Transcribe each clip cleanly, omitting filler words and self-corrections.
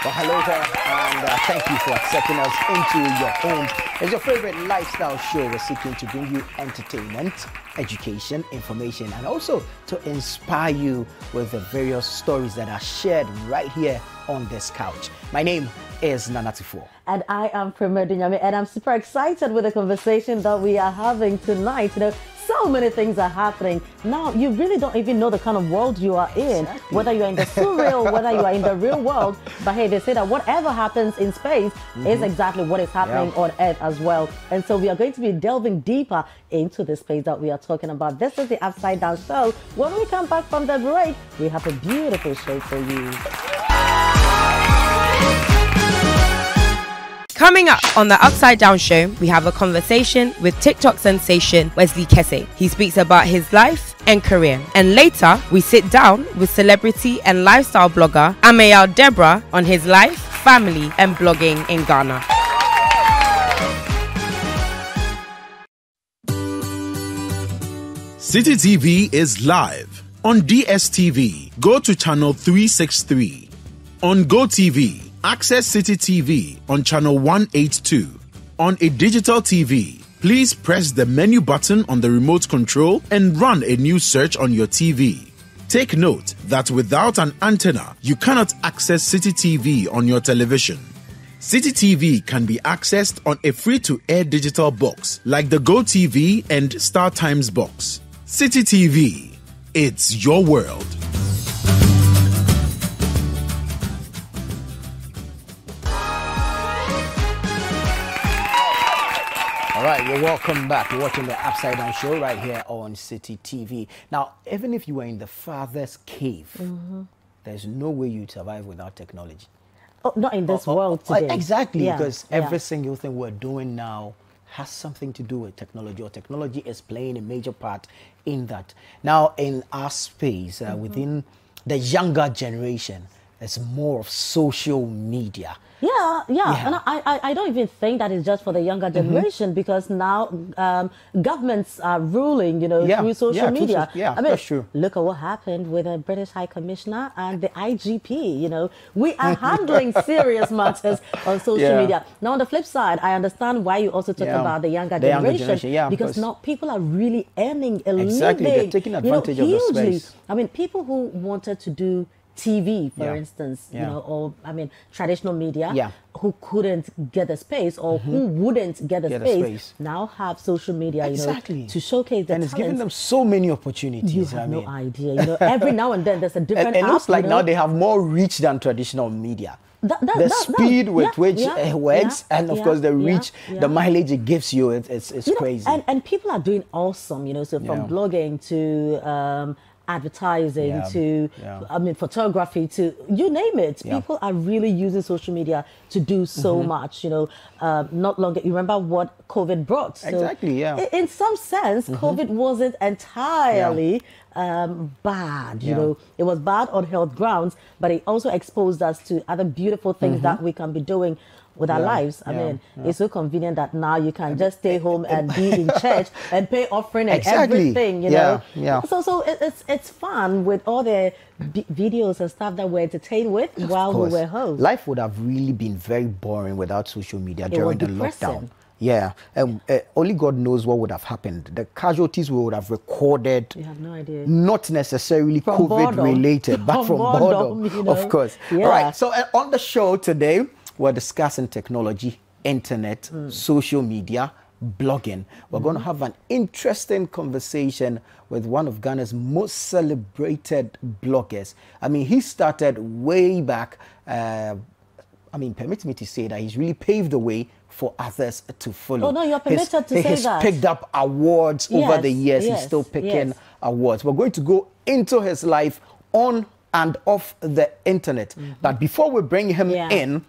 Well, hello there, and thank you for accepting us into your home. It's your favorite lifestyle show. We're seeking to bring you entertainment, education, information, and also to inspire you with the various stories that are shared right here on this couch. My name is Nanatifo. And I am Premier Dunyami, and I'm super excited with the conversation that we are having tonight. So many things are happening. Now, you really don't even know the kind of world you are in, whether you're in the surreal, whether you are in the real world. But hey, they say that whatever happens in space is exactly what is happening on Earth as well. And so we are going to be delving deeper into the space that we are talking about. This is the Upside Down Show. When we come back from the break, we have a beautiful show for you. Coming up on the Upside Down Show, we have a conversation with TikTok sensation Wesley Casey. He speaks about his life and career. And later, we sit down with celebrity and lifestyle blogger Ameyaw Debrah on his life, family, and blogging in Ghana. City TV is live on DSTV. Go to channel 363. On GoTV, access City TV on channel 182. On a digital TV, please press the menu button on the remote control and run a new search on your TV. Take note that without an antenna, you cannot access City TV on your television. City TV can be accessed on a free-to-air digital box like the GoTV and Star Times box. City TV, it's your world. All right, you're welcome back. You're watching the Upside Down Show right here on City TV. Now, even if you were in the farthest cave, there's no way you'd survive without technology. Oh, not in this world today. Exactly, because every single thing we're doing now has something to do with technology, or technology is playing a major part in that. Now, in our space, within the younger generation, there's more of social media. Yeah. And I don't even think that is just for the younger generation, because now governments are ruling, through social media. I mean, that's true. Look at what happened with the British High Commissioner and the IGP. We are handling serious matters on social media. Now, on the flip side, I understand why you also talk about the younger generation, because now people are really earning a living. They're taking advantage of the space. I mean, people who wanted to do TV, for instance, or traditional media, who couldn't get the space, or who wouldn't get the space, now have social media, to showcase their and it's talents. giving them so many opportunities. You have no idea. Every now and then there's a different It app, looks like now they have more reach than traditional media. The speed with which it works, and of course the reach, the mileage it gives you, it's crazy. And people are doing awesome, so from blogging to advertising to photography, to you name it. People are really using social media to do so much. Not long, you remember what COVID brought. So in some sense, COVID wasn't entirely bad. It was bad on health grounds, but it also exposed us to other beautiful things that we can be doing with our lives. I mean, it's so convenient that now you can just stay home and be in church and pay offering and everything, So it's fun with all the videos and stuff that we're entertained with while we were home. Life would have really been very boring without social media during the lockdown. Only God knows what would have happened. The casualties we would have recorded. You have no idea. Not necessarily from COVID related, but from boredom, of course. All right, so on the show today, we're discussing technology, internet, social media, blogging. We're going to have an interesting conversation with one of Ghana's most celebrated bloggers. I mean, he started way back. Permit me to say that he's really paved the way for others to follow. Oh, no, you're permitted to say that. He's picked up awards over the years. He's still picking awards. We're going to go into his life on and off the internet. But before we bring him in,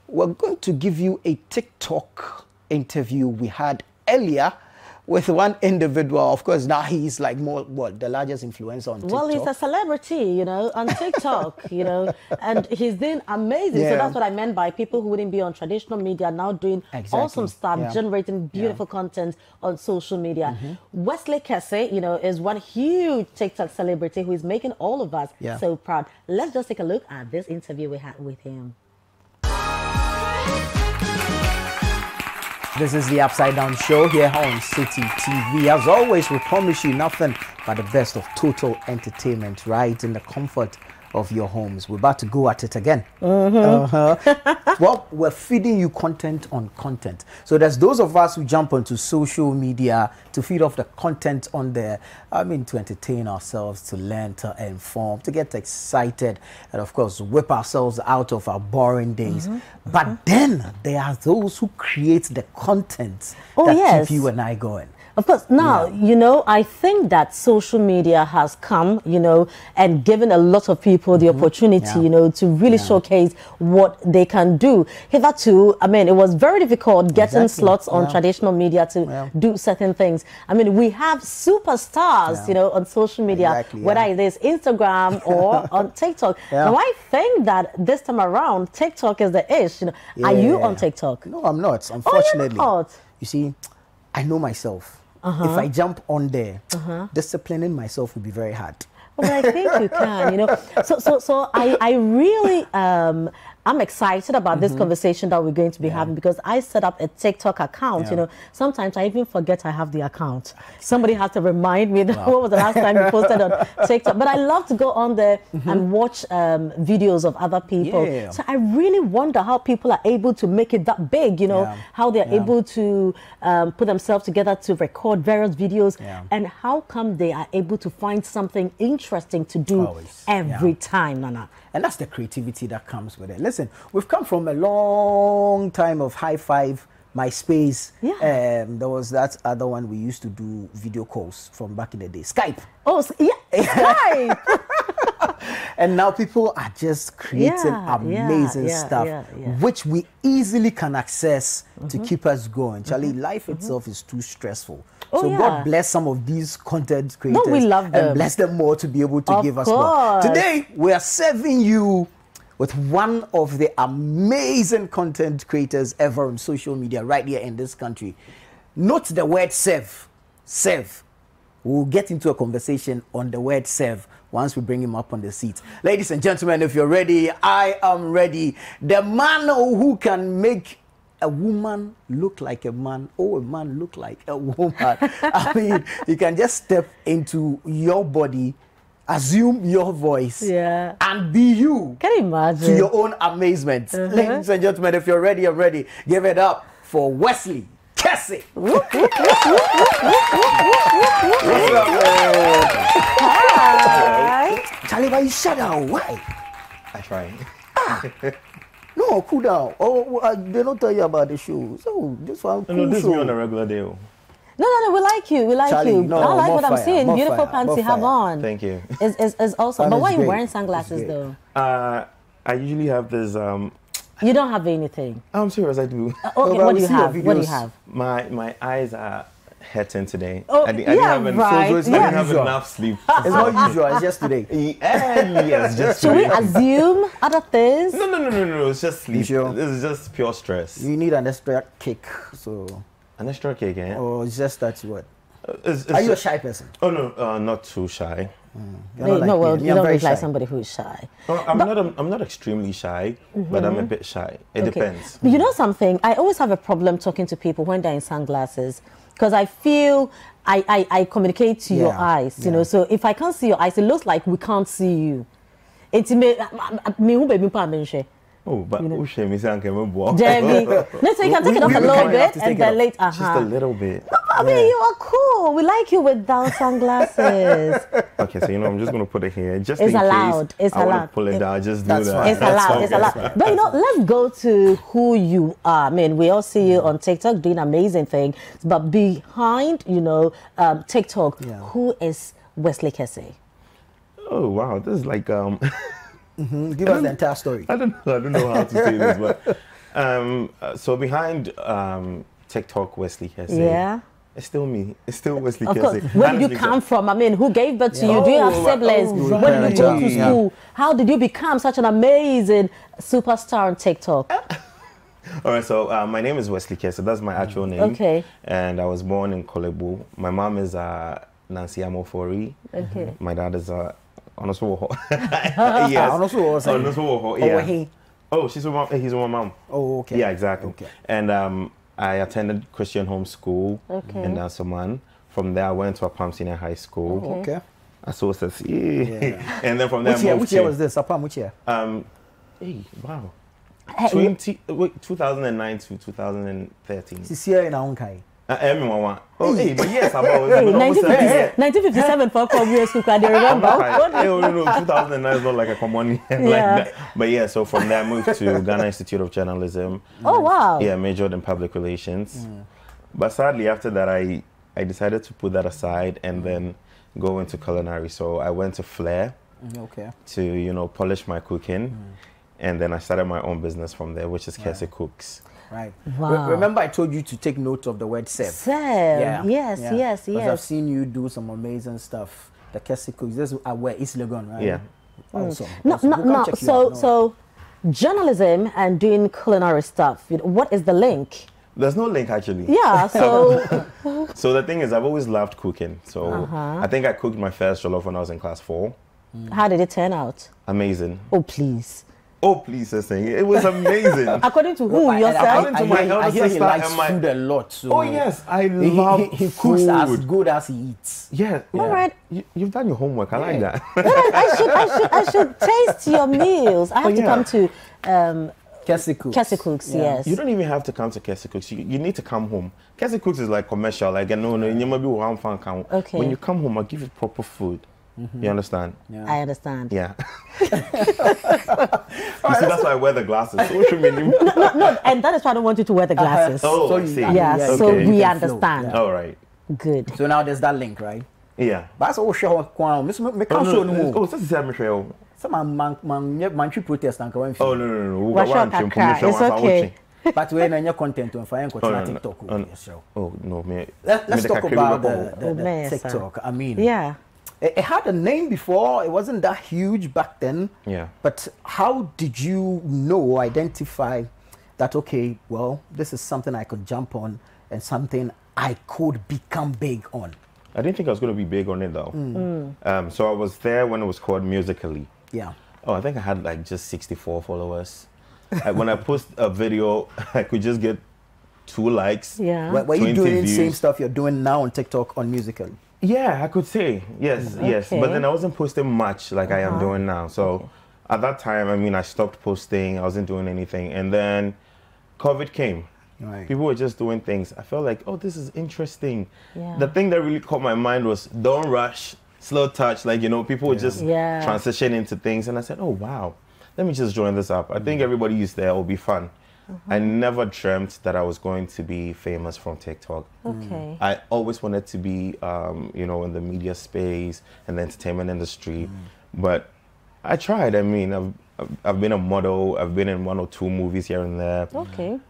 we're going to give you a TikTok interview we had earlier with one individual. Of course, now he's like the largest influencer on TikTok. Well, he's a celebrity, on TikTok, and he's doing amazing. So that's what I meant by people who wouldn't be on traditional media now doing awesome stuff, generating beautiful content on social media. Wesley Casey, is one huge TikTok celebrity who is making all of us so proud. Let's just take a look at this interview we had with him. This is the Upside Down Show here on City TV. As always, we promise you nothing but the best of total entertainment right in the comfort of your homes. We're about to go at it again. Well, we're feeding you content on content. So there's those of us who jump onto social media to feed off the content on there. I mean, to entertain ourselves, to learn, to inform, to get excited, and of course, whip ourselves out of our boring days. But then there are those who create the content that keep you and I going. Of course. Now, you know, I think that social media has come, you know, and given a lot of people the opportunity, you know, to really showcase what they can do. Hitherto, I mean, it was very difficult getting slots on traditional media to do certain things. I mean, we have superstars, you know, on social media, whether it is Instagram or on TikTok. Now, I think that this time around, TikTok is the ish. You know, are you on TikTok? No, I'm not, unfortunately. Oh, you're not? You see, I know myself. If I jump on there, disciplining myself will be very hard. Well, I think you can, you know. So I really I'm excited about this conversation that we're going to be having, because I set up a TikTok account. You know, sometimes I even forget I have the account. Somebody has to remind me that what was the last time you posted on TikTok. But I love to go on there and watch videos of other people. So I really wonder how people are able to make it that big, you know, how they're able to put themselves together to record various videos, and how come they are able to find something interesting to do every time, Nana. And that's the creativity that comes with it. Listen, we've come from a long time of High Five, MySpace. There was that other one we used to do video calls from back in the day. Skype. Oh, Skype. And now people are just creating amazing stuff, which we easily can access to keep us going. Charlie, life itself is too stressful. So God bless some of these content creators. No, we love them. And bless them more to be able to give us more. Today, we are serving you with one of the amazing content creators ever on social media right here in this country. Note the word serve. Serve. We'll get into a conversation on the word serve once we bring him up on the seat. Ladies and gentlemen, if you're ready, I am ready. The man who can make a woman look like a man, or a man look like a woman. I mean, you can just step into your body, assume your voice, and be you. Can you imagine? To your own amazement. Ladies and gentlemen, if you're ready, I'm ready. Give it up for Wesley Casey. What's up, man? Hi. Charlie, why you shut down? Why? I try. No, cool down. Oh, they don't tell you about the show. So this one, no, this is me on a regular day. No, we like you. We like Charlie, you. No, I like what I'm seeing. Beautiful pants you have on. Thank you. It's awesome. But why are you wearing sunglasses though? I usually have this. You don't have anything. I'm serious, I do. Okay, what do you have? What do you have? My eyes are hurting today. Oh, I didn't have enough sleep. It's not usual. It's just today. Yes, just Should we assume other things? No. It's just sleep. Sure? This is just pure stress. You need an extra kick, so. An extra kick, eh? Or it's just that what? Are you a shy person? Oh no, not too shy. You don't look like somebody who is shy. I'm not extremely shy, but I'm a bit shy. It depends. But you know something? I always have a problem talking to people when they're in sunglasses, because I feel I communicate to your eyes, you know. So if I can't see your eyes, it looks like we can't see you. It's me. Oh, but Jeremy. No, so you can take it off a little bit and then later. Just a little bit. I mean, you are cool. We like you with down sunglasses. Okay, so I'm just gonna put it here. Just it's in allowed. Case it's I allowed. Pull it down. Just do that. It's allowed. It's allowed. But let's go to who you are. I mean, we all see you on TikTok doing amazing things, but behind, TikTok, who is Wesley Casey? Oh wow, this is like Give us the entire story. I don't know how to say this, but so behind TikTok, Wesley Casey. It's still me. It's still Wesley Casey. Of course. Where did you come from? I mean, who gave birth to you? Do you have siblings? When did you go to school? How did you become such an amazing superstar on TikTok? All right, so my name is Wesley Casey. That's my actual name. Okay. And I was born in Kolebu. My mom is Nancy Amofori. Okay. My dad is Yeah. Oh, he's with my mom. Oh, okay. Yeah, exactly. Okay. And I attended Christian home school in Nasaman. From there, I went to Apam Senior High School. Oh, okay. So yeah. And then from there, which year was this? Apam, which year? Hey, wow. 2009 to 2013. This year in Aunkai. Oh, hey, but yes, about 1957 for Korea School. I remember. No, 2009 is not like a common year like that. But yeah, so from there I moved to Ghana Institute of Journalism. Oh wow. Yeah, majored in public relations. But sadly, after that, I decided to put that aside and then go into culinary. So I went to Flair to polish my cooking, and then I started my own business from there, which is Kesse Cooks. Right. Wow. Remember I told you to take note of the word serve. Serve. Yeah. Yes. Because I've seen you do some amazing stuff. The Kesse Cooks. This is where East Legon, right? Yeah. Awesome. No. So journalism and doing culinary stuff. What is the link? There's no link actually. Yeah. So. So the thing is, I've always loved cooking. So I think I cooked my first jollof when I was in class 4. How did it turn out? Amazing. Oh please. Oh, please, sister. It was amazing. According to who? Yourself? According to my elder sister. He likes food a lot. So oh, yes. I love he cooks as good as he eats. Yeah. All right. You've done your homework. I like that. I should taste your meals. I have to come to Kesse Cooks. Kesse Cooks, yes. You don't even have to come to Kesse Cooks. You need to come home. Kesse Cooks is like commercial. Like, no, you might be one fan count. Okay. When you come home, I'll give you proper food. You understand? Yeah. I understand. Yeah. You see, that's why I wear the glasses. No, and that is why I don't want you to wear the glasses. So I see. Yeah, so we understand. Yeah. All right. Good. So now there's that link, right? Yeah. But that's all show Kwan. Me can't show no more. Oh, that's the same show. Some man protest and go. Oh no. It's okay. But when your content on fire and TikTok. Oh no, me. Let's talk about the TikTok. I mean, yeah. It had a name before. It wasn't that huge back then. Yeah. But how did you identify that, okay, well, this is something I could jump on and something I could become big on? I didn't think I was going to be big on it, though. So I was there when it was called Musically. Yeah. Oh, I think I had like just 64 followers. When I post a video, I could just get 2 likes. Yeah. Were you doing the same stuff you're doing now on TikTok on Musically? Yeah, I could say. Yes. But then I wasn't posting much like I am doing now. So at that time, I mean, I stopped posting. I wasn't doing anything. And then COVID came. Right. People were just doing things. I felt like, oh, this is interesting. Yeah. The thing that really caught my mind was don't rush, slow touch. Like, people would just transition into things. And I said, oh, wow, let me just join this up. I think everybody is there. It will be fun. I never dreamt that I was going to be famous from TikTok. Okay. I always wanted to be, in the media space and the entertainment industry. But I tried. I mean, I've been a model. I've been in 1 or 2 movies here and there. Okay.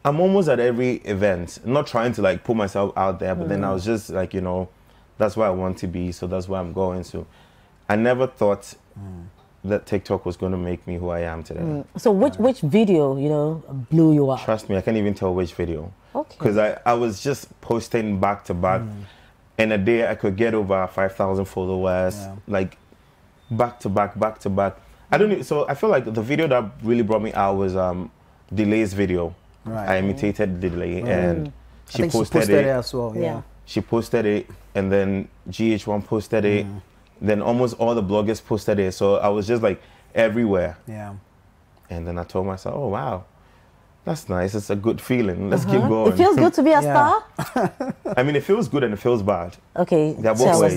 I'm almost at every event. I'm not trying to like put myself out there, but then I was just like, that's where I want to be. So that's where I'm going. So I never thought that TikTok was going to make me who I am today. So which video, blew you up? Trust me, I can't even tell which video. Okay. Because I was just posting back to back. In a day, I could get over 5,000 followers, like back to back. So I feel like the video that really brought me out was Delay's video. Right. I imitated Delay and she posted it as well. Yeah. She posted it, and then GH1 posted it. Then almost all the bloggers posted it. So I was just like everywhere. Yeah. And then I told myself, oh, wow, that's nice. It's a good feeling. Let's keep going. It feels good to be a star? I mean, it feels good and it feels bad. Okay. Tell us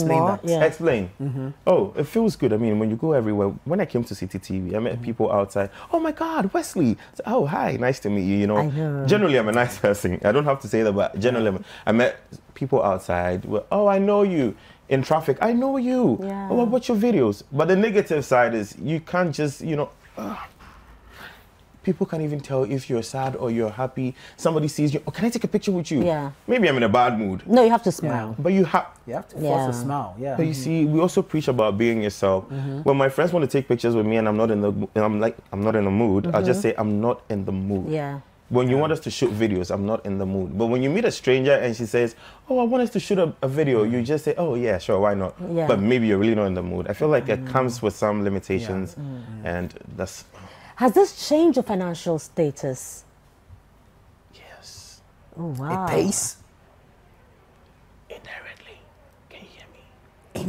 more. That. Yeah. Explain. Oh, it feels good. I mean, when you go everywhere, when I came to CTTV, I met people outside. Oh, my God, Wesley. Oh, hi. Nice to meet you. I know. Generally, I'm a nice person. I don't have to say that, but generally, I met people outside. Oh, I know you. In traffic, I know you. Yeah. Oh, what's your videos? But the negative side is you can't just, people can't even tell if you're sad or you're happy. Somebody sees you. Oh, can I take a picture with you? Yeah. Maybe I'm in a bad mood. No, you have to smile. But you have to force a smile. Yeah. But you see, we also preach about being yourself. When my friends want to take pictures with me and I'm not in the mood, I'll just say I'm not in the mood. Yeah. When you want us to shoot videos, I'm not in the mood. But when you meet a stranger and she says, oh, I want us to shoot a video, you just say, oh, yeah, sure, why not? Yeah. But maybe you're really not in the mood. I feel like it comes with some limitations, and that's... Has this changed your financial status? Yes. Oh, wow. It pays? Indirectly. Can you hear me?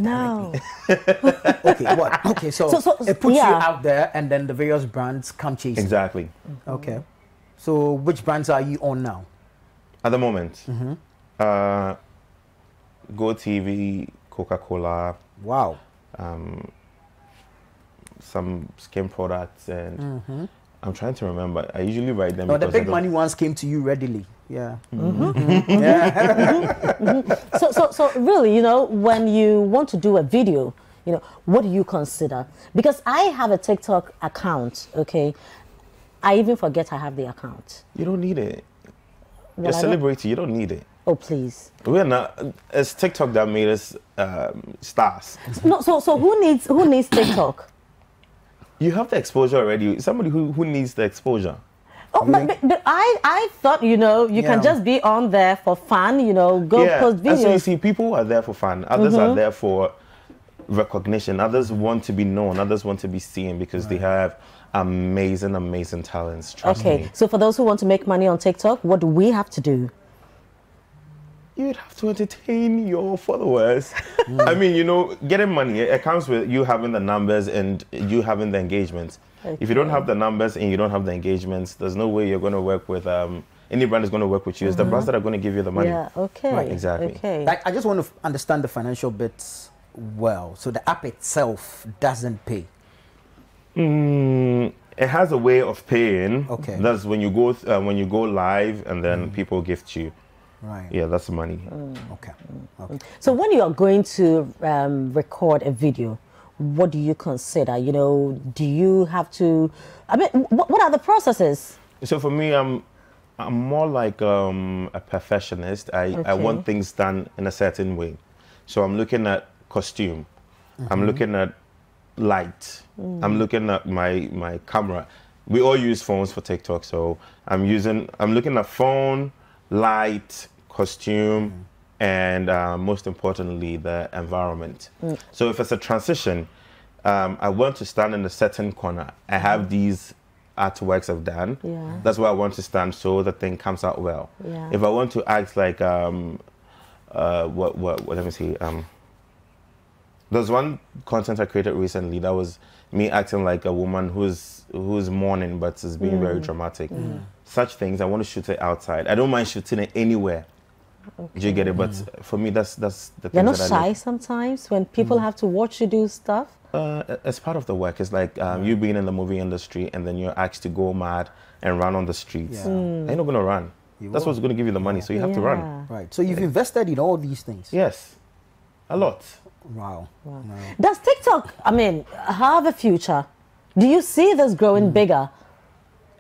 No. Okay, what? Okay, so it puts you out there and then the various brands come chase you. Exactly. Okay. So which brands are you on now? At the moment, Go TV, Coca-Cola. Wow. Some skin products, and I'm trying to remember. I usually write them. No, the big money ones came to you readily. Yeah. So really, you know, when you want to do a video, you know, what do you consider? Because I have a TikTok account, okay? I even forget I have the account. You don't need it. Well, You're a celebrity. You don't need it. Oh, please. We're not. It's TikTok that made us stars. No, so who needs TikTok? You have the exposure already. Somebody who needs the exposure. Oh, but I thought, you know, you can just be on there for fun, you know, go post videos. And so you see, people are there for fun. Others are there for recognition. Others want to be known. Others want to be seen because they have amazing talents. Trust me. So for those who want to make money on TikTok, what do we have to do? You'd have to entertain your followers. I mean, you know, getting money, it comes with you having the numbers and you having the engagements. Okay. If you don't have the numbers and you don't have the engagements, there's no way you're going to work with, any brand is going to work with you. It's the brands that are going to give you the money. Yeah, okay. Right, exactly. Okay. Like, I just want to understand the financial bits well. So the app itself doesn't pay. It has a way of paying. Okay. That's when you go live and then people gift you. Right. Yeah, that's the money. Okay. So when you are going to record a video, what do you consider? You know, do you have to? I mean, what are the processes? So for me, I'm more like a perfectionist. I want things done in a certain way. So I'm looking at costume. I'm looking at light. I'm looking at my camera. We all use phones for TikTok, so I'm looking at phone, light, costume, and most importantly, the environment. So if it's a transition, I want to stand in a certain corner. I have these artworks I've done. Yeah. That's where I want to stand so the thing comes out well. Yeah. If I want to act like let me see. There's one content I created recently that was me acting like a woman who's mourning but is being very dramatic. Such things, I want to shoot it outside. I don't mind shooting it anywhere. Okay. Do you get it? But for me, that's the thing. You're not shy sometimes when people have to watch you do stuff? It's part of the work. It's like you being in the movie industry and then you're asked to go mad and run on the streets. Yeah. You're not going to run. That's what's going to give you the money, so you have to run. Right. So you've invested in all these things? Yes. A lot. Wow. Does TikTok, I mean, have a future? Do you see this growing bigger?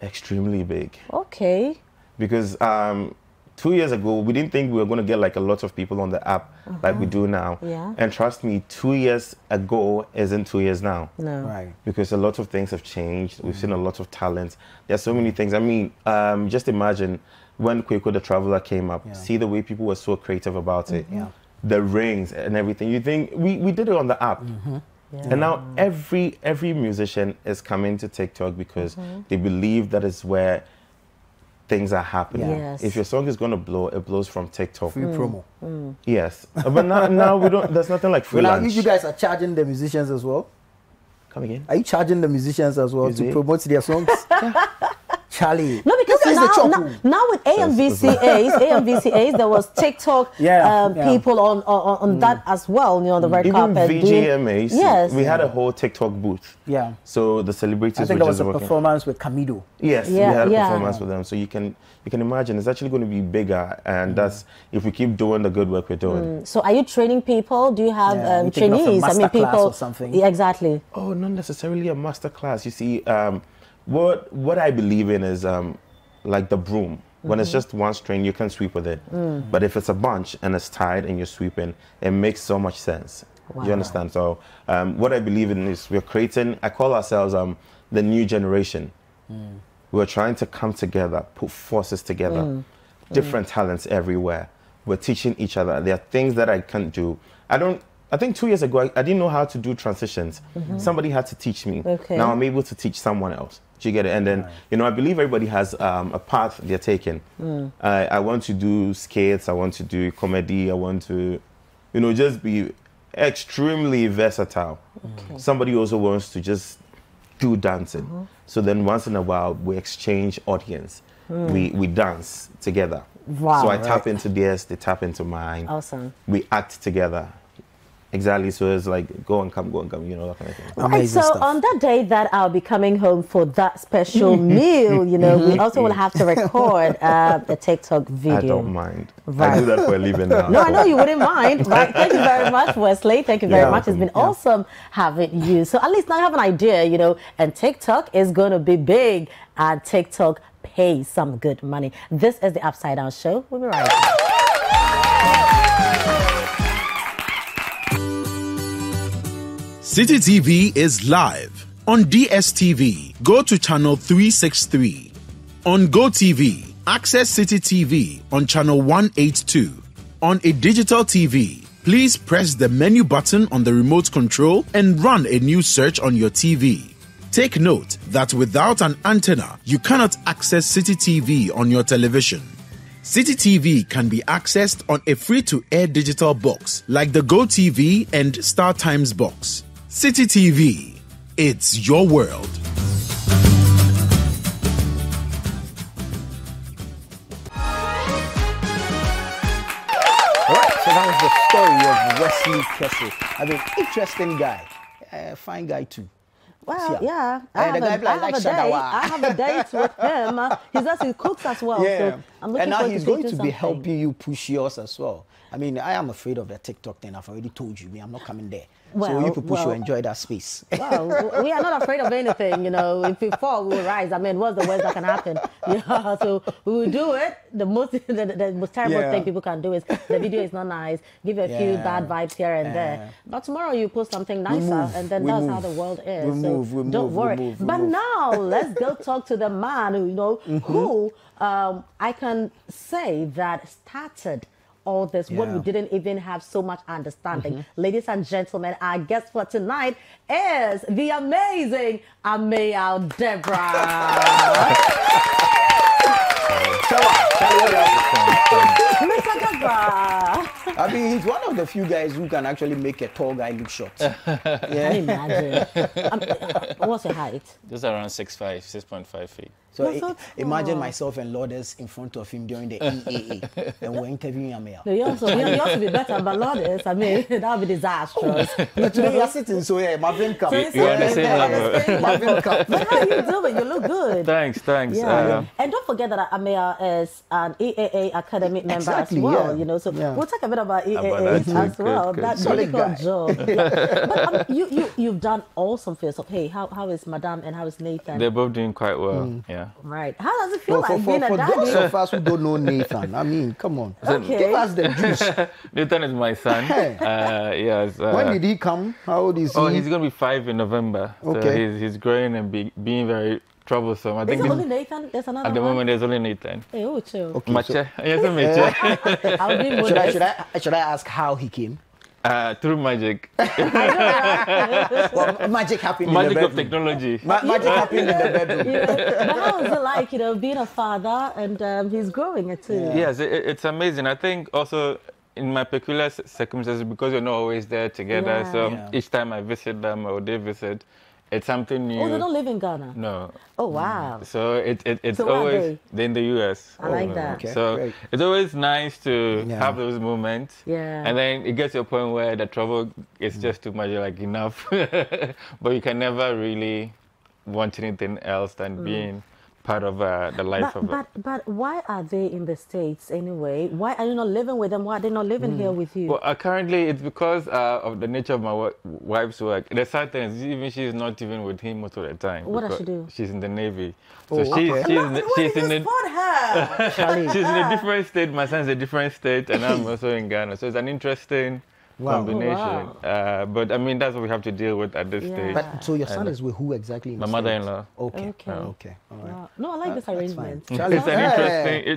Extremely big. Okay. Because 2 years ago, we didn't think we were going to get like a lot of people on the app like we do now. Yeah. And trust me, 2 years ago isn't 2 years now. No. Right. Because a lot of things have changed. We've seen a lot of talent. There's so many things. I mean, just imagine when Kweko the Traveler came up, see the way people were so creative about it. Yeah. The rings and everything. You think we did it on the app. Yeah. And now every musician is coming to TikTok because they believe that is where things are happening. Yes. If your song is going to blow, it blows from TikTok. Free promo. Yes. But now we don't, there's nothing like free lunch. You guys are charging the musicians as well? Come again? Are you charging the musicians as well to promote their songs? Charlie. No, because now with AMVCAs, there was TikTok people on that as well, you know, the red carpet. Even VGMAs, yes. We had a whole TikTok booth. Yeah. So the celebrities I think there was a performance with Camido. Yes, we had a performance with them. So you can imagine it's actually going to be bigger, and that's if we keep doing the good work we're doing. So are you training people? Do you have trainees? I mean, people or something. Yeah, exactly. Oh, not necessarily a master class. You see, what I believe in is like the broom. When it's just one string, you can sweep with it. But if it's a bunch and it's tied and you're sweeping, it makes so much sense. Wow. You understand? So what I believe in is we're creating, I call ourselves the new generation. We're trying to come together, put forces together, different talents everywhere. We're teaching each other. There are things that I can't do. I think 2 years ago, I didn't know how to do transitions. Somebody had to teach me. Okay. Now I'm able to teach someone else. Do you get it? And then, you know, I believe everybody has a path they're taking. I want to do skits, I want to do comedy, I want to, you know, just be extremely versatile. Somebody also wants to just do dancing. So then once in a while, we exchange audience. We dance together. Wow. So I tap into theirs, they tap into mine. Awesome. We act together. Exactly, so it's like go and come, you know, that kind of thing. Right, so stuff. On that day that I'll be coming home for that special meal, you know, we also will have to record a TikTok video. I don't mind. Right. I do that for a living now. No, I know you wouldn't mind. Right, thank you very much, Wesley. Thank you very much. It's been awesome having you. So at least now you have an idea, you know, and TikTok is going to be big, and TikTok pays some good money. This is the Upside Down Show. We'll be right back. City TV is live on DSTV. Go to channel 363. On GoTV, access City TV on channel 182. On a digital TV, please press the menu button on the remote control and run a new search on your TV. Take note that without an antenna, you cannot access City TV on your television. City TV can be accessed on a free-to-air digital box like the GoTV and Star Times box. City TV, it's your world. All right, so that was the story of Wesley Casey. I mean, interesting guy, fine guy too. Well, yeah, I have a date with him. He cooks as well. Yeah. So I'm looking and now forward he's to going to be something. helping you push yours as well. I mean, I am afraid of the TikTok thing. I've already told you. I'm not coming there. So you people should enjoy that space. Well, we are not afraid of anything, you know. If we fall, we will rise. I mean, what's the worst that can happen? Yeah, so we will do it. The most terrible thing people can do is the video is not nice. Give you a few bad vibes here and there. But tomorrow you post something nicer, and then that's how the world is. Don't worry. But now let's go talk to the man who, you know, who I can say that started all this when we didn't even have so much understanding. Ladies and gentlemen, our guest for tonight is the amazing Ameyaw Debrah. Mr. Debrah. I mean, he's one of the few guys who can actually make a tall guy look short. Can you imagine? What's your height? Just around 6'5", 6.5 feet. So imagine myself and Lourdes in front of him during the EAA and we're interviewing Ameyaw. No, you also be better, but Lourdes, I mean, that would be disastrous. Today you're sitting, so yeah, Marvin Cup. You're on the same level. Marvin Cup. But how are you doing? You look good. Thanks. Yeah. And don't forget that Ameyaw is an EAA academic member as well, you know, so we'll talk a bit about EAA as well. That's really good job. But you've done awesome for yourself. Hey, how is Madame and how is Nathan? They're both doing quite well, yeah. Right. How does it feel like for being a daddy? those of us who don't know Nathan, I mean, come on. Okay. Give us the juice. Nathan is my son. Yes. When did he come? How old is he? Oh, he's going to be 5 in November. Okay. So he's growing and being very troublesome. I think Is it only Nathan? There's another at the one? moment, there's only Nathan. Hey, oh, chill. Okay, Mache. Yes, I'll be modest. Should I ask how he came? through magic. Well, magic happened in the Magic bedroom. of technology. Magic happened in the bedroom. You know, but how is it like, you know, being a father and he's growing it too? Yes, it's amazing. I think also in my peculiar circumstances, because you're not always there together, so each time I visit them or they visit, it's something new. Oh, they don't live in Ghana? No. Oh, wow. So it's So always they're in the US. I like that. Okay, So great. it's always nice to have those moments. Yeah. And then it gets to a point where the trouble is just too much, you're like enough. But you can never really want anything else than being part of the life of it. But why are they in the States anyway? Why are you not living with them? Why are they not living here with you? Well, currently it's because of the nature of my wife's work. The sad thing is, even she's not even with him most of the time. What does she do? She's in the Navy. So Oh, she's okay. in her? she's in a different state. My son's in a different state, and I'm also in Ghana. So it's an interesting combination. Oh, wow. But I mean, that's what we have to deal with at this stage. But so your son is with who exactly? My mother-in-law. Okay. Okay. Okay. All right. Wow. No, I like this arrangement. It's an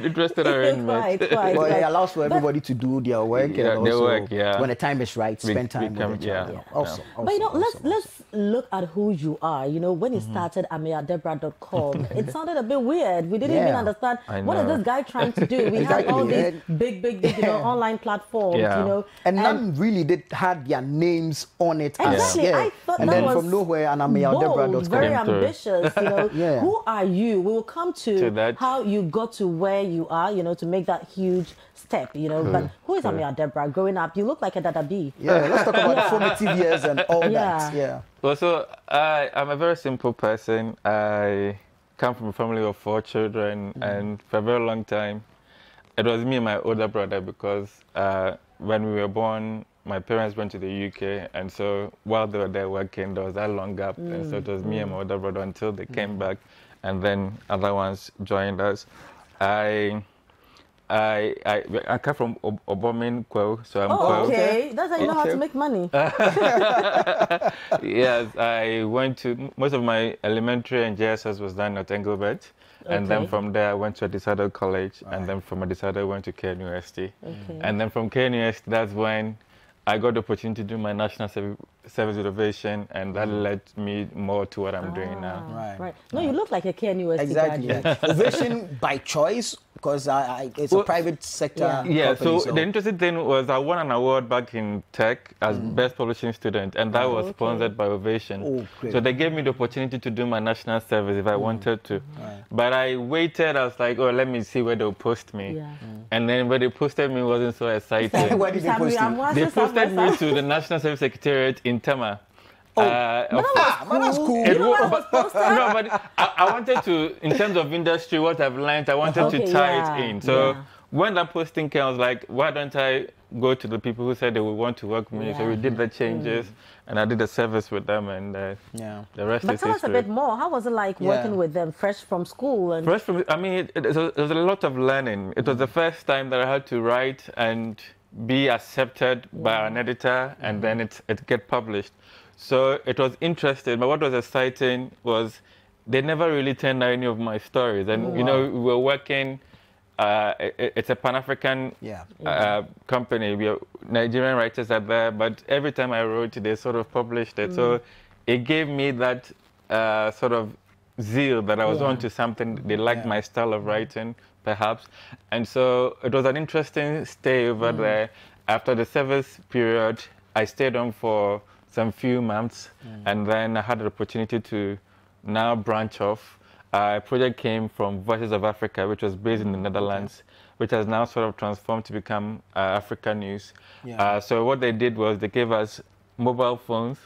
interesting arrangement. Well, it allows for everybody to do their work. Yeah, and their also, work, yeah. when the time is right, spend time with the child. Awesome. But you know, let's look at who you are. You know, when you started Debrah.com, it sounded a bit weird. We didn't even understand what is this guy trying to do. We had all these big, you know, online platforms. You know, and none really had their names on it. Exactly. I thought and that then was from nowhere, an Debrah.com. Very ambitious. You know, Yeah. Who are you? We will come to that. how you got to where you are. You know, to make that huge step. You know, but who is Debrah? Growing up, you look like a dadabi. Yeah, let's talk about formative years and all that. Yeah. Well, so I'm a very simple person. I come from a family of 4 children, and for a very long time, it was me and my older brother because when we were born, my parents went to the UK, and so while they were there working, there was that long gap, and so it was me and my older brother until they came back, and then other ones joined us. I come from Obomin Kwel, so I'm Kwel. Okay, that's how you know how to make money. Yes, I went to most of my elementary and JSS was done at Engelbert. And then from there, I went to Debrah College. And then from Debrah, I went to Kesse University. And then from Kesse University, that's when I got the opportunity to do my national service renovation, and that led me more to what I'm doing now. Right. No, you look like a Kesse University graduate. Ovation by choice, because it's a private sector. Yeah, so the interesting thing was I won an award back in tech as best publishing student, and that was sponsored by Ovation. So they gave me the opportunity to do my national service if I wanted to. But I waited, I was like, oh, let me see where they'll post me. And then when they posted me, it wasn't so exciting. Where did they post you? They posted me to the National Service Secretariat in Tema. That's cool. No, but I wanted to, in terms of industry, what I've learned, I wanted to tie it in. So when that posting came, I was like, why don't I go to the people who said they would want to work with me? So we did the changes, and I did the service with them, and the rest is history. But tell us a bit more. How was it like working with them, fresh from school? And I mean, it was a lot of learning. It was the first time that I had to write and be accepted by an editor, and then it get published. So it was interesting, but what was exciting was they never really turned out any of my stories. And, you know, we were working, it's a Pan-African company. We are, Nigerian writers are there, but every time I wrote, they sort of published it. So it gave me that sort of zeal that I was onto something. They liked my style of writing, perhaps. And so it was an interesting stay over there. After the service period, I stayed on for some few months, and then I had the opportunity to now branch off. A project came from Voices of Africa, which was based in the Netherlands, which has now sort of transformed to become Africa News. So what they did was they gave us mobile phones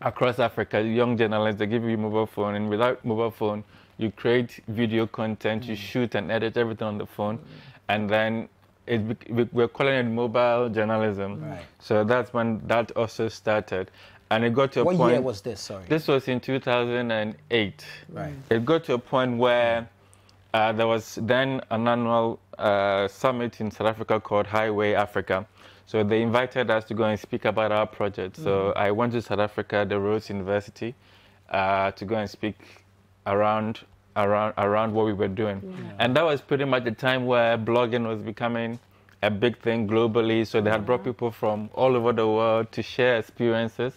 across Africa. Young journalists, they give you a mobile phone, and without mobile phone, you create video content, you shoot and edit everything on the phone, and then we're calling it mobile journalism. So that's when that also started. And it got to a point... What year was this, sorry? This was in 2008. It got to a point where there was then an annual summit in South Africa called Highway Africa. So they invited us to go and speak about our project. So I went to South Africa, the Rhodes University, to go and speak around what we were doing. And that was pretty much the time where blogging was becoming a big thing globally. So they had brought people from all over the world to share experiences.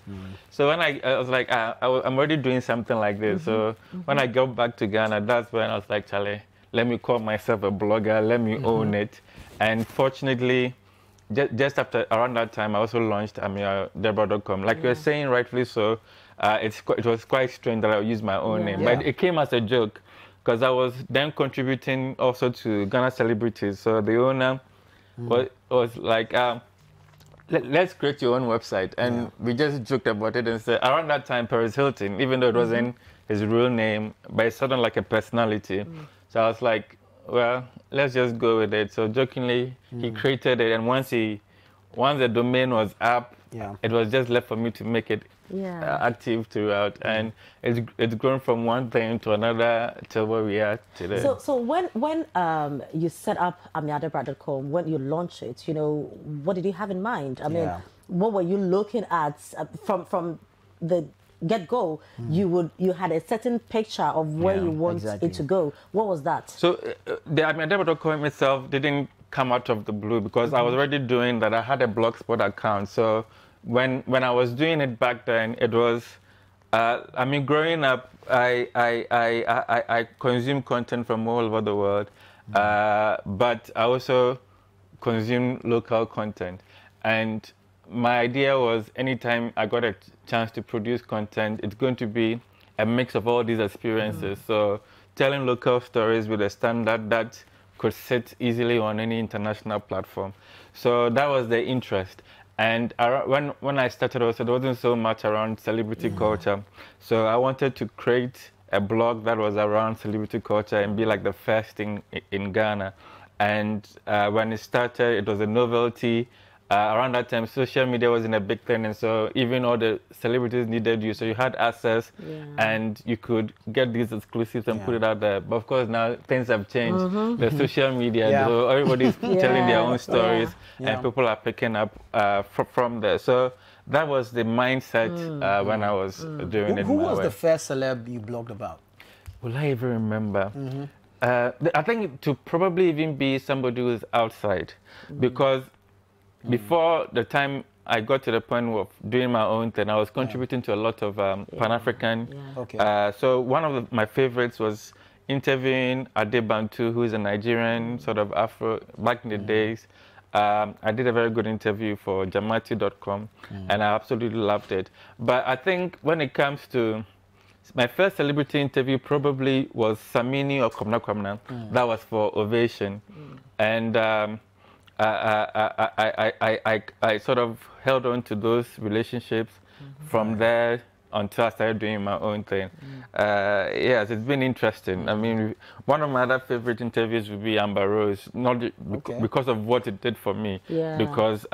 So when I was like, I'm already doing something like this. So when I got back to Ghana, that's when I was like, Charlie, let me call myself a blogger, let me own it. And fortunately, just after around that time, I also launched Ameyaw Debrah.com. Like you were saying, rightfully so, it was quite strange that I would use my own name. But it came as a joke, because I was then contributing also to Ghana Celebrities. So the owner was like, let's create your own website. And we just joked about it and said, around that time, Paris Hilton, even though it wasn't his real name, but it sounded like a personality. So I was like, well, let's just go with it. So jokingly, he created it. And once the domain was up, it was just left for me to make it active throughout, and it's grown from one thing to another till where we are today. So when you set up Debrah.com, when you launched it, you know, what did you have in mind? I mean, what were you looking at from the get-go? You had a certain picture of where you want it to go. What was that? So the Debrah.com itself didn't come out of the blue, because I was already doing that. I had a Blogspot account. So when I was doing it back then, it was, I mean, growing up, I consume content from all over the world, but I also consume local content. And my idea was, anytime I got a chance to produce content, it's going to be a mix of all these experiences. So telling local stories with a standard that could sit easily on any international platform. So that was the interest. And when I started also, there wasn't so much around celebrity culture. So I wanted to create a blog that was around celebrity culture and be like the first thing in Ghana. And when it started, it was a novelty. Around that time, social media wasn't a big thing, and so even all the celebrities needed you, so you had access, and you could get these exclusives and put it out there. But of course, now things have changed. The social media, so everybody's telling their own stories, and people are picking up from there. So that was the mindset when I was doing it. Who was the first celeb you blogged about? Will I even remember? I think to probably even be somebody who's outside, because before the time I got to the point of doing my own thing, I was contributing to a lot of Pan-African. So one of my favorites was interviewing Adebantu, who is a Nigerian sort of Afro back in the days. I did a very good interview for Jamati.com, and I absolutely loved it. But I think when it comes to my first celebrity interview, probably was Samini or Kwamna Kwamna. That was for Ovation, and I sort of held on to those relationships from there until I started doing my own thing. Yes, it's been interesting. I mean, one of my other favorite interviews would be Amber Rose, not because of what it did for me. Because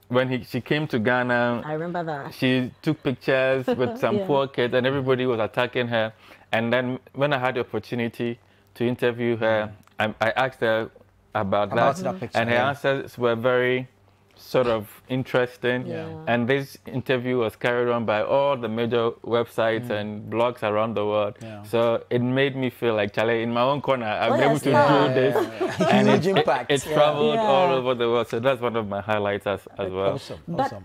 when she came to Ghana, I remember that. She took pictures with some poor kids, and everybody was attacking her. And then when I had the opportunity to interview her, I asked her about that picture, and her answers were very sort of interesting. And this interview was carried on by all the major websites and blogs around the world. So it made me feel like, Charlie, in my own corner, I've been able to do this. And it traveled all over the world. So that's one of my highlights as well.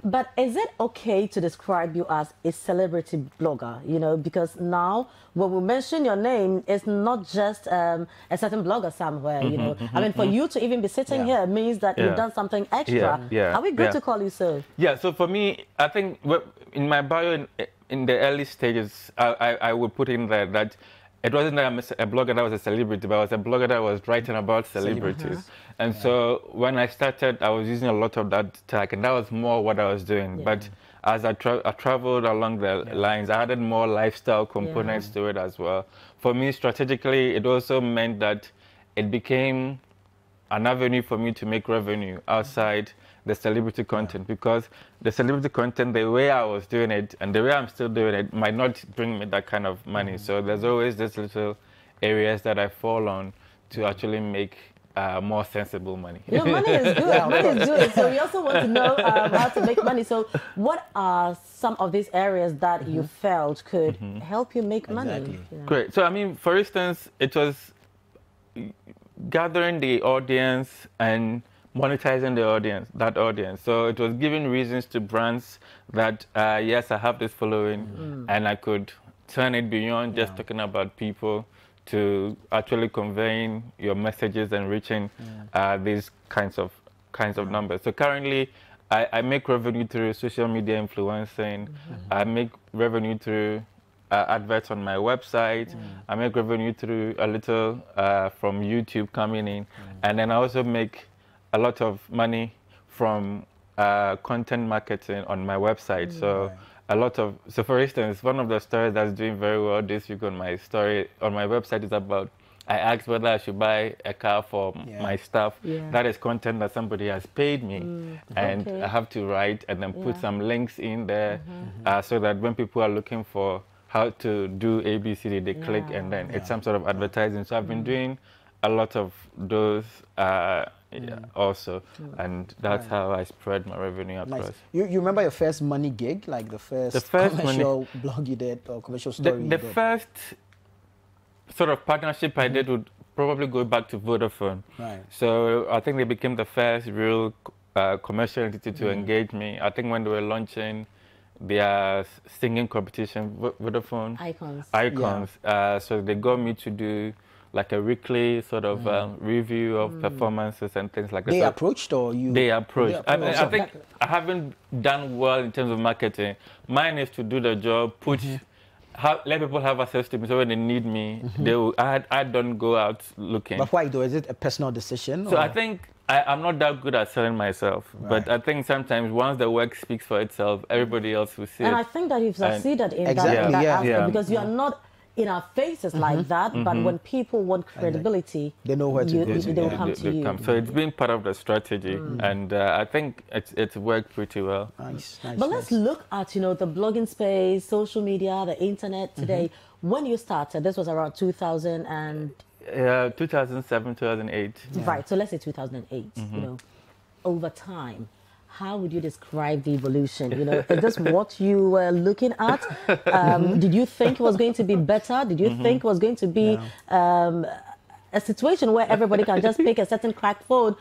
But is it okay to describe you as a celebrity blogger? You know, because now when we mention your name, it's not just a certain blogger somewhere, you know. I mean, for you to even be sitting here means that you've done something extra. Are we good to call you so? Yeah, so for me, I think in my bio, in the early stages, I would put in there that it wasn't that I'm a blogger that was a celebrity, but I was a blogger that was writing about celebrities. And so when I started, I was using a lot of that tag, and that was more what I was doing. But as I traveled along the lines, I added more lifestyle components to it as well. For me, strategically, it also meant that it became an avenue for me to make revenue outside the celebrity content, because the celebrity content, the way I was doing it and the way I'm still doing it, might not bring me that kind of money. So there's always these little areas that I fall on to actually make more sensible money. Your money is good. Money is good. So we also want to know how to make money. So what are some of these areas that you felt could help you make money? Great. So I mean, for instance, it was gathering the audience and monetizing the audience. So it was giving reasons to brands that, yes, I have this following, and I could turn it beyond just talking about people to actually conveying your messages and reaching these kinds of numbers. So currently, I make revenue through social media influencing. I make revenue through adverts on my website. I make revenue through a little from YouTube coming in, and then I also make a lot of money from content marketing on my website. So a lot of, so for instance, one of the stories that's doing very well this week on my story on my website is about, I asked whether I should buy a car for my staff. That is content that somebody has paid me, and I have to write and then put some links in there so that when people are looking for how to do ABCD, they click, and then it's some sort of advertising. So I've been doing a lot of those also, and that's how I spread my revenue across. You remember your first money gig, like the first commercial blog you did or commercial story you did? The first sort of partnership I did would probably go back to Vodafone. Right. So I think they became the first real commercial entity to engage me. I think when they were launching their singing competition, Vodafone Icons. So they got me to do like a weekly sort of review of performances and things like that. They approached or you? They approached. I think I haven't done well in terms of marketing. Mine is to do the job, let people have access to me, so when they need me, they will, I don't go out looking. But why though? Is it a personal decision? So I think I'm not that good at selling myself, but I think sometimes once the work speaks for itself, everybody else will see it. And I think that you've succeeded in that aspect, because you are not in our faces like that, but when people want credibility, they know where to go. They'll come to you. So it's been part of the strategy, and I think it's worked pretty well. Nice. But let's look at the blogging space, social media, the internet today. When you started, this was around 2000 and 2007, 2008. Right. So let's say 2008. Over time, how would you describe the evolution? Is this what you were looking at? Did you think it was going to be better? Did you think it was going to be a situation where everybody can just pick a certain cracked phone,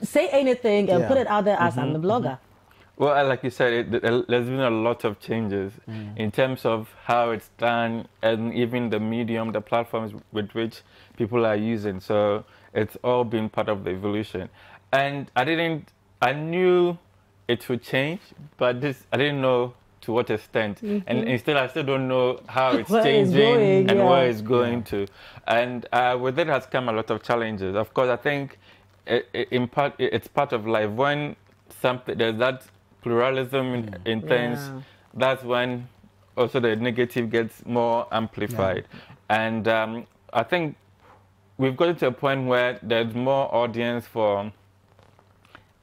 say anything and put it out there as I'm the blogger? Well, like you said, there's been a lot of changes in terms of how it's done and even the medium, the platforms with which people are using. So it's all been part of the evolution. And I knew it would change, but I didn't know to what extent. And instead, I still don't know how it's changing and where it's going to. And with it has come a lot of challenges. Of course, I think in part, it's part of life. When there's that pluralism in things, that's when also the negative gets more amplified. And I think we've gotten to a point where there's more audience for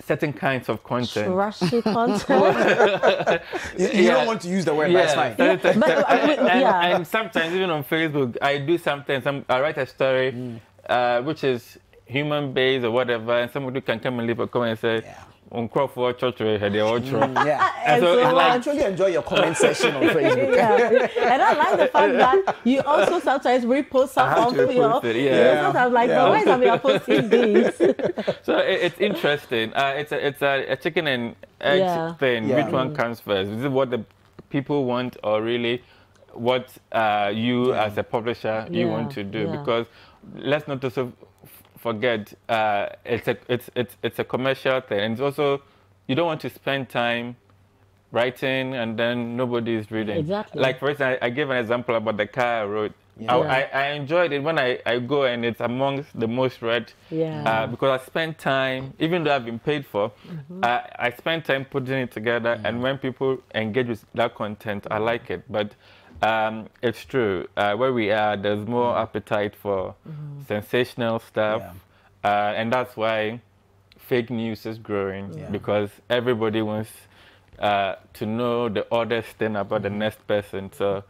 certain kinds of content. Trashy content. You don't want to use the word, that's fine. And sometimes even on Facebook, I do something, I write a story which is human-based or whatever, and somebody can come and leave a comment and say, on Crawford Church, and so I actually enjoy your comment section on Facebook. And I like the fact that you also sometimes repost some of your. Sometimes like, but why is Ameyaw posting these? So it's interesting. It's a chicken and egg thing. Which one comes first? Is it what the people want, or really what you as a publisher you want to do? Because let's not also forget, it's a commercial thing, and it's also, you don't want to spend time writing and then nobody is reading. Exactly. Like for instance, I gave an example about the car I wrote. I enjoyed it when I go and it's amongst the most read because I spent time, even though I've been paid for, I spent time putting it together, and when people engage with that content, I like it. But it's true. Where we are, there's more appetite for sensational stuff, and that's why fake news is growing, because everybody wants to know the oddest thing about the next person. So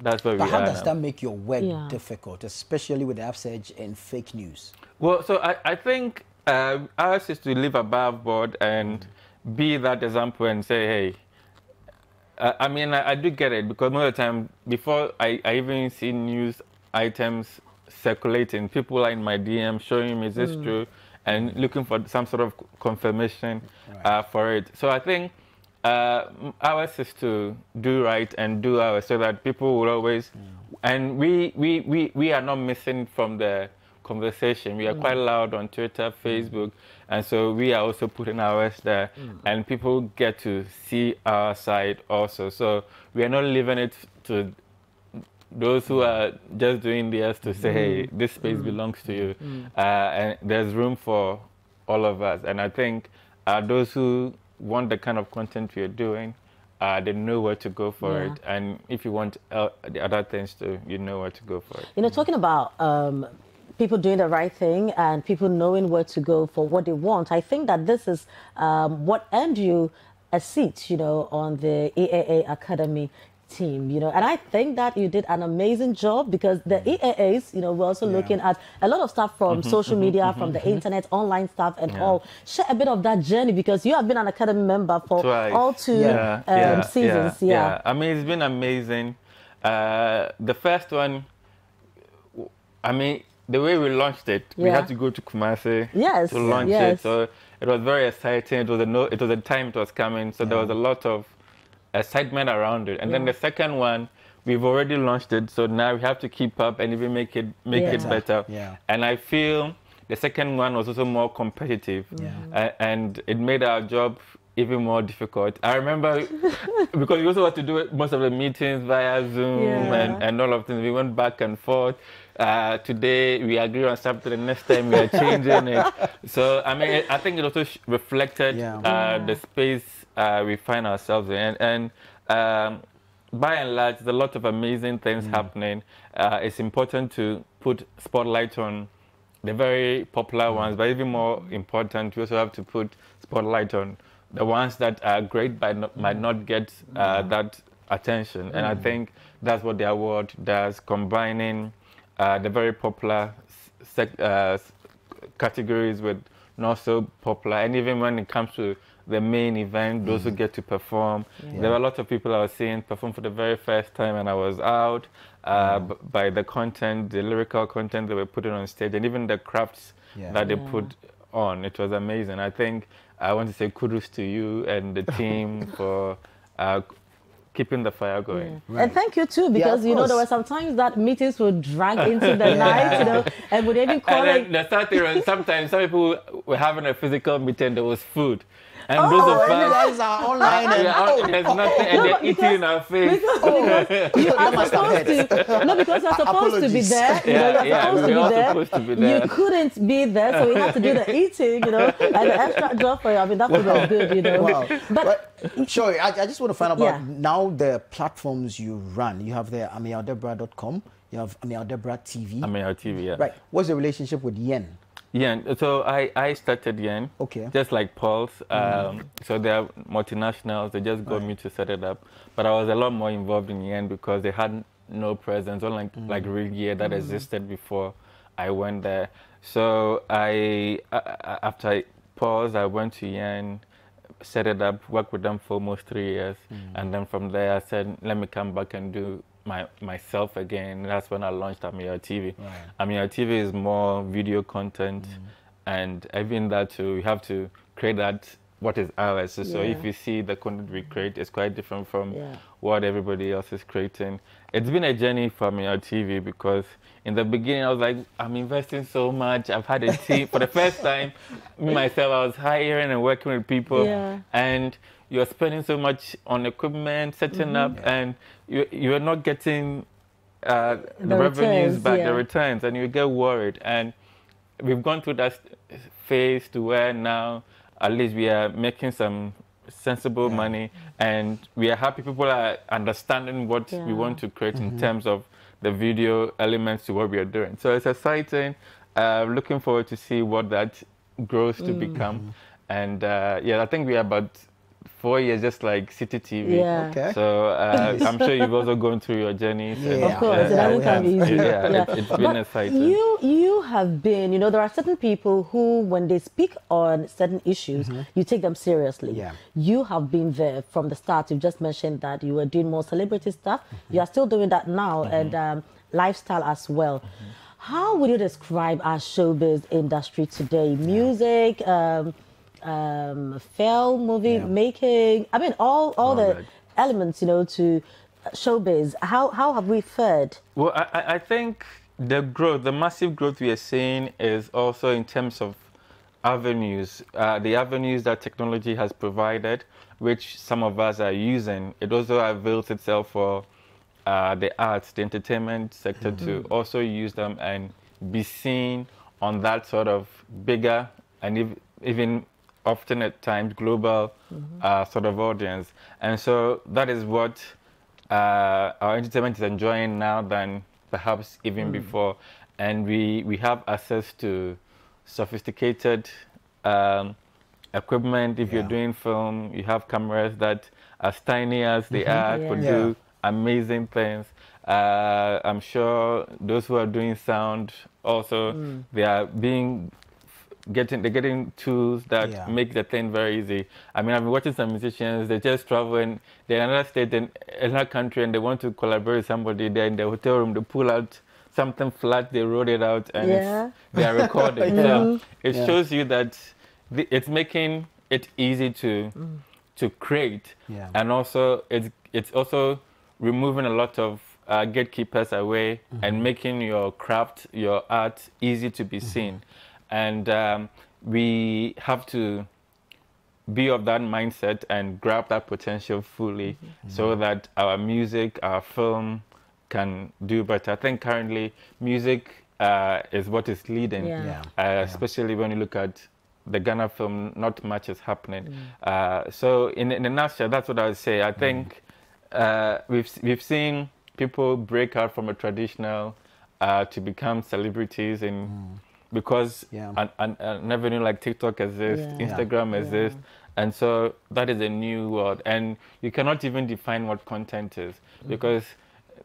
that's where we are. But how does that make your work difficult, especially with the upsurge in fake news? Well, so I think ours is to live above board and be that example and say, hey, I mean, I do get it, because most of the time, before I even see news items circulating, people are in my DM showing me, is this true? And looking for some sort of confirmation for it. So I think ours is to do right and do ours, so that people will always, and we are not missing from the conversation. We are quite loud on Twitter, Facebook, and so we are also putting ours there, and people get to see our side also. So we are not leaving it to those who are just doing theirs to say, hey, this space belongs to you, and there's room for all of us. And I think those who want the kind of content we are doing, they know where to go for it. And if you want the other things too, you know where to go for it. You know, talking about people doing the right thing and people knowing where to go for what they want, I think that this is what earned you a seat, you know, on the AAA Academy. team, you know, and I think that you did an amazing job, because the EAAs, you know, we're also looking at a lot of stuff from social media, from the internet, online stuff and all. Share a bit of that journey, because you have been an Academy member for all 2 seasons. I mean, it's been amazing. The first one, I mean, the way we launched it, we had to go to Kesse to launch it. So it was very exciting. It was a time it was coming. So there was a lot of excitement around it. And then the second one, we've already launched it. So now we have to keep up and even make it better. And I feel the second one was also more competitive. And it made our job even more difficult. I remember, because we also had to do most of the meetings via Zoom and all of things. We went back and forth. Today we agree on something, the next time we are changing it. So I mean, I think it also reflected the space we find ourselves in, and by and large, there's a lot of amazing things happening. It's important to put spotlight on the very popular ones, but even more important, we also have to put spotlight on the ones that are great but might not get that attention. And I think that's what the award does, combining the very popular categories with not so popular. And even when it comes to the main event, those who get to perform. There were a lot of people I was seeing perform for the very first time, and I was out by the content, the lyrical content they were putting on stage, and even the crafts that they put on. It was amazing. I think I want to say kudos to you and the team for keeping the fire going. And thank you too, because you know, there were some times that meetings would drag into the night, you know, and would even call it. The sad thing was, sometimes some people were having a phisical meeting, there was food. And those of us, you guys are online and there's nothing, and they're eating in our face. Because you are supposed to, no, because you're supposed to be there. You know, you're supposed to be there. You couldn't be there, so we had to do the eating, you know, and the extra job for you. I mean, that was good, you know. Wow. But sure, I just want to find out about now the platforms you run. You have the AmeyawDebrah.com. You have Ameyaw Debrah TV. Ameyaw TV, yeah. Right. What's the relationship with Yen? Yen. So I started Yen, just like Paul's. So they are multinationals. They just got me to set it up. But I was a lot more involved in Yen because they had no presence, or like real Yen that existed before I went there. So after Paul's, I went to Yen, set it up, worked with them for almost 3 years. And then from there, I said, let me come back and do myself again. That's when I launched Ameyaw TV. Ameyaw TV is more video content, and even that too, we have to create that what is ours. So if you see the content we create, it's quite different from what everybody else is creating. It's been a journey for Ameyaw TV, because in the beginning I was like, I'm investing so much. I've had a team for the first time. Me myself, I was hiring and working with people, and you're spending so much on equipment, setting up, and you're not getting the revenues back, the returns, and you get worried. And we've gone through that phase to where now at least we are making some sensible money, and we are happy people are understanding what we want to create in terms of the video elements to what we are doing. So it's exciting. Looking forward to see what that grows to become. And I think we are about 4 years, just like City TV. So I'm sure you've also gone through your journeys. Of course, it doesn't come easy. It's been exciting. You have been, you know, there are certain people who, when they speak on certain issues, you take them seriously. You have been there from the start. You just mentioned that you were doing more celebrity stuff. You are still doing that now, and lifestyle as well. How would you describe our showbiz industry today? Music, film, movie making, I mean, all the elements, you know, to showbiz. How have we fared? Well, I think the massive growth we are seeing is also in terms of avenues, the avenues that technology has provided, which some of us are using. It also avails itself for the arts, the entertainment sector to also use them and be seen on that sort of bigger and even often at times global sort of audience. And so that is what our entertainment is enjoying now than perhaps even before. And we have access to sophisticated equipment. If you're doing film, you have cameras that as tiny as they are could do amazing things. I'm sure those who are doing sound also, they are getting tools that make the thing very easy. I mean, I've been watching some musicians, they just travel and they're in another state, in another country, and they want to collaborate with somebody there in the hotel room. They pull out something flat, they wrote it out, and they are recording. So it shows you that it's making it easy to create, and also it's also removing a lot of gatekeepers away and making your craft, your art, easy to be seen. And we have to be of that mindset and grab that potential fully so that our music, our film can do better. I think currently music is what is leading, especially when you look at the Ghana film, not much is happening. So in a nutshell, that's what I would say. I think we've seen people break out from a traditional to become celebrities because an avenue like TikTok exists, Instagram exists, and so that is a new world. And you cannot even define what content is, because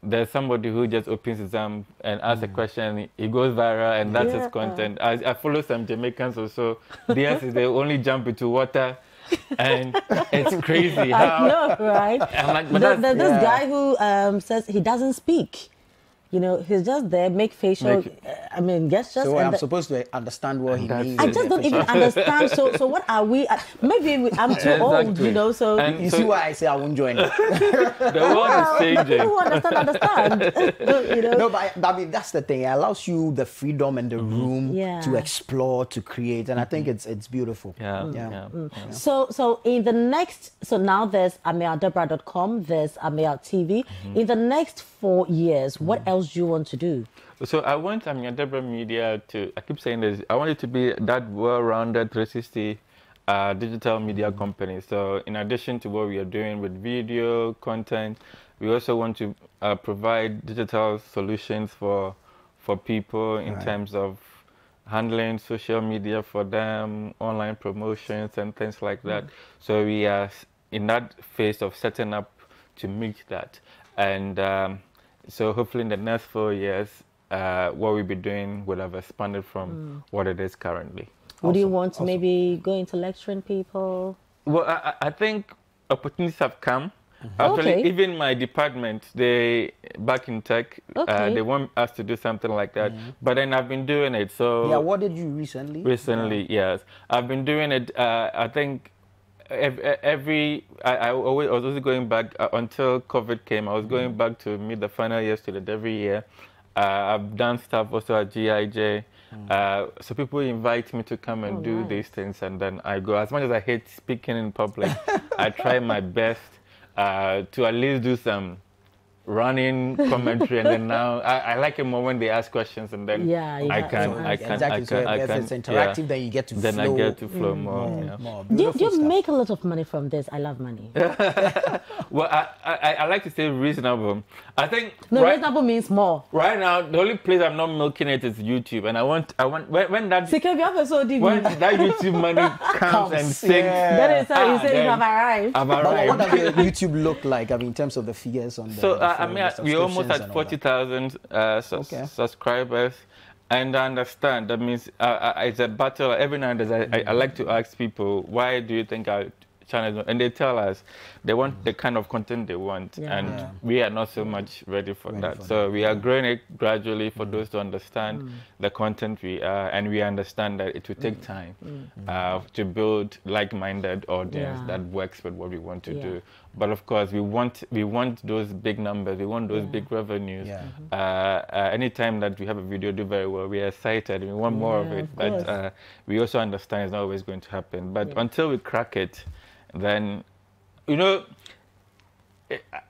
there's somebody who just opens his arm and asks a question, he goes viral, and that's his content. I follow some Jamaicans also. They only jump into water, and it's crazy. I know, right? I'm like, but there's this guy who says he doesn't speak. You know, he's just there, make facial, I mean, gestures. So I'm supposed to understand what he means. I just don't even understand. So what are we? Maybe I'm too old, you know, so... And you see why I say I won't join it. The world is changing. People who understand. You know? No, but I mean, that's the thing. It allows you the freedom and the room to explore, to create. And I think it's beautiful. So in the next... So now there's AmeyawDebrah.com, there's Ameyaw TV. In the next 4 years, what else do you want to do? So I want Debrah Media to, I keep saying this, I want it to be that well-rounded 360 digital media company. So in addition to what we are doing with video content, we also want to provide digital solutions for people in terms of handling social media for them, online promotions and things like that. So we are in that phase of setting up to meet that. And so hopefully in the next 4 years, what we'll be doing will have expanded from what it is currently. Would you want to maybe go into lecturing people? Well, I think opportunities have come. Actually, even my department, back in tech, they want us to do something like that. But then I've been doing it. So they awarded you recently? Recently, yes. I've been doing it, I think, I was also going back until COVID came. I was going back to meet the final year student every year. I've done stuff also at GIJ. So people invite me to come and do these things, and then I go. As much as I hate speaking in public, I try my best to at least do some running commentary, and then now I like it more when they ask questions, and then I can. If it's interactive, then you get to flow. Then I get to flow more. Do you make a lot of money from this? I love money. Well, I like to say reasonable. I think reasonable means more. Right now, the only place I'm not milking it is YouTube, and I want when that YouTube money comes and sinks. That is how you say you have arrived. But what does your YouTube look like? I mean, in terms of the figures on the. I mean, we're almost at 40,000 subscribers, and I understand that means it's a battle. Every now and then I like to ask people, why do you think our channel? And they tell us they want the kind of content they want, and we are not so much ready for that. So we are growing it gradually for those to understand the content we are, and we understand that it will take time to build like-minded audience that works with what we want to do. But of course, we want those big numbers, we want those big revenues. Anytime that we have a video do very well, we are excited, we want more of it. But we also understand it's not always going to happen. But until we crack it, then, you know,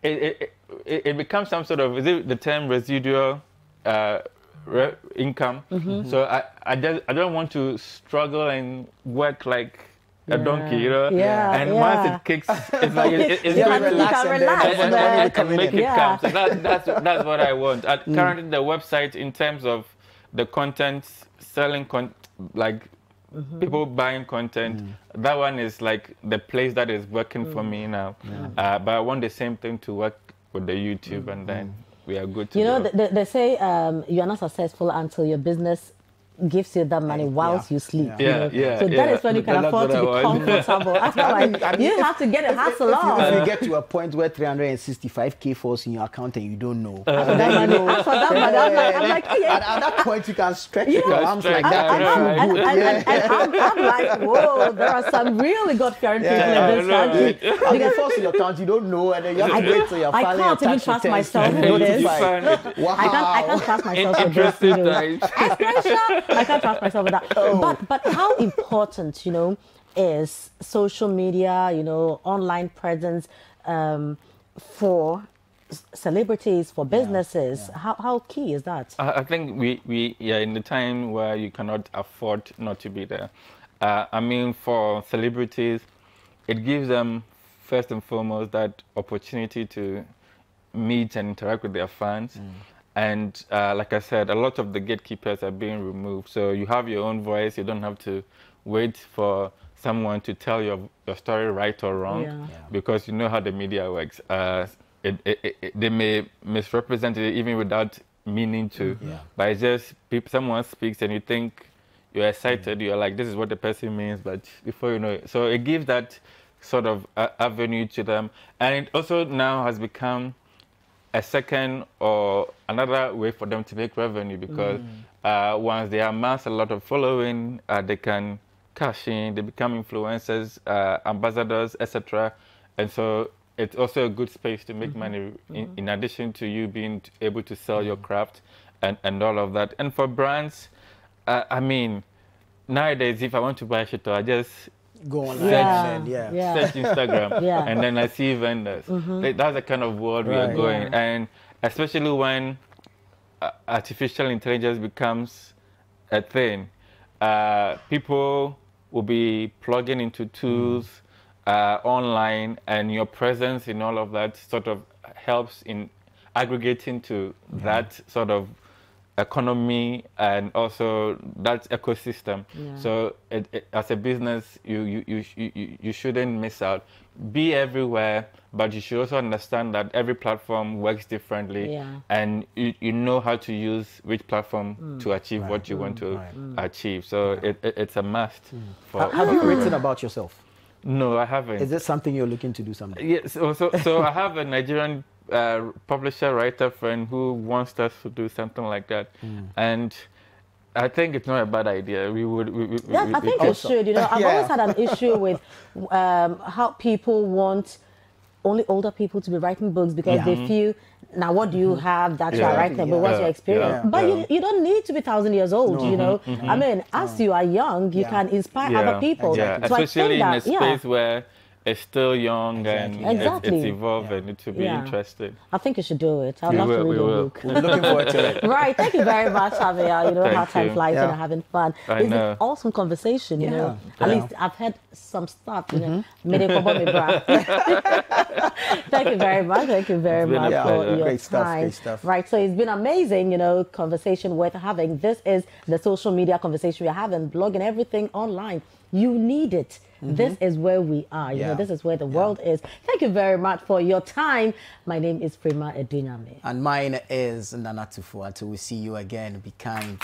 it becomes some sort of, is it the term residual income? So I don't want to struggle and work like a donkey, you know? And once it kicks, it's like it's going to relax and make it come. So that's what I want. Currently, the website, in terms of the content, selling people buying content, that one is like the place that is working for me now. But I want the same thing to work with the YouTube, and then we are good to go. You know, go. they say you are not successful until your business gives you that money whilst you sleep. Yeah. So that is when you can afford to be comfortable. You have to get a hustle on. If you get to a point where 365K falls in your account and you don't know. I'm like, at that point you can stretch your arms like that. I'm like, whoa, there are some really God-fearing people in this country. Because it falls in your account, you don't know, and then you have to wait till you're filing your tax returns. I can't even trust myself with this. Wow. I can't trust myself with this. I can't trust myself with that. But how important, is social media, online presence for celebrities, for businesses? How key is that? I think we are in the time where you cannot afford not to be there. I mean, for celebrities, it gives them first and foremost that opportunity to meet and interact with their fans. And like I said, a lot of the gatekeepers are being removed. So you have your own voice. You don't have to wait for someone to tell your story right or wrong, because you know how the media works. They may misrepresent it even without meaning to. But it's just someone speaks and you think you're excited. You're like, this is what the person means. But before you know it. So it gives that sort of avenue to them. And it also now has become a second or another way for them to make revenue, because once they amass a lot of following, they can cash in, they become influencers, ambassadors, etc. And so it's also a good space to make money in addition to you being able to sell your craft and all of that. And for brands, I mean, nowadays, if I want to buy shit, I just go online, search Instagram, and then I see vendors. That's the kind of world we are going, and especially when artificial intelligence becomes a thing, people will be plugging into tools online, and your presence in all of that sort of helps in aggregating to that sort of economy and also that ecosystem. So as a business, you shouldn't miss out. Be everywhere, but you should also understand that every platform works differently, and you know how to use which platform to achieve what you want to achieve. So it's a must. Have you written about yourself? No, I haven't. Is it something you're looking to do someday? Yes. So I have a Nigerian publisher, writer friend who wants us to do something like that, and I think it's not a bad idea. I think you should. I've always had an issue with how people want only older people to be writing books because they feel, now what do you have that you are writing about? What's your experience? But you don't need to be 1,000 years old, I mean, as you are young, you can inspire other people. So especially in a space where it's still young and it's evolving. It will be interesting. I think you should do it. I'd love to read your book. We're looking forward to it. Right. Thank you very much, Ameyaw. You know how time flies and having fun. It's an awesome conversation, you know. At least I've had some stuff, Thank you very much. Thank you very much for your great time. Great stuff. Right. So it's been amazing, conversation worth having. This is the social media conversation we're having, blogging, everything online. You need it. This is where we are. This is where the world is. Thank you very much for your time. My name is Prima Edunyame. And mine is Nana Tufu. Until we see you again, be kind.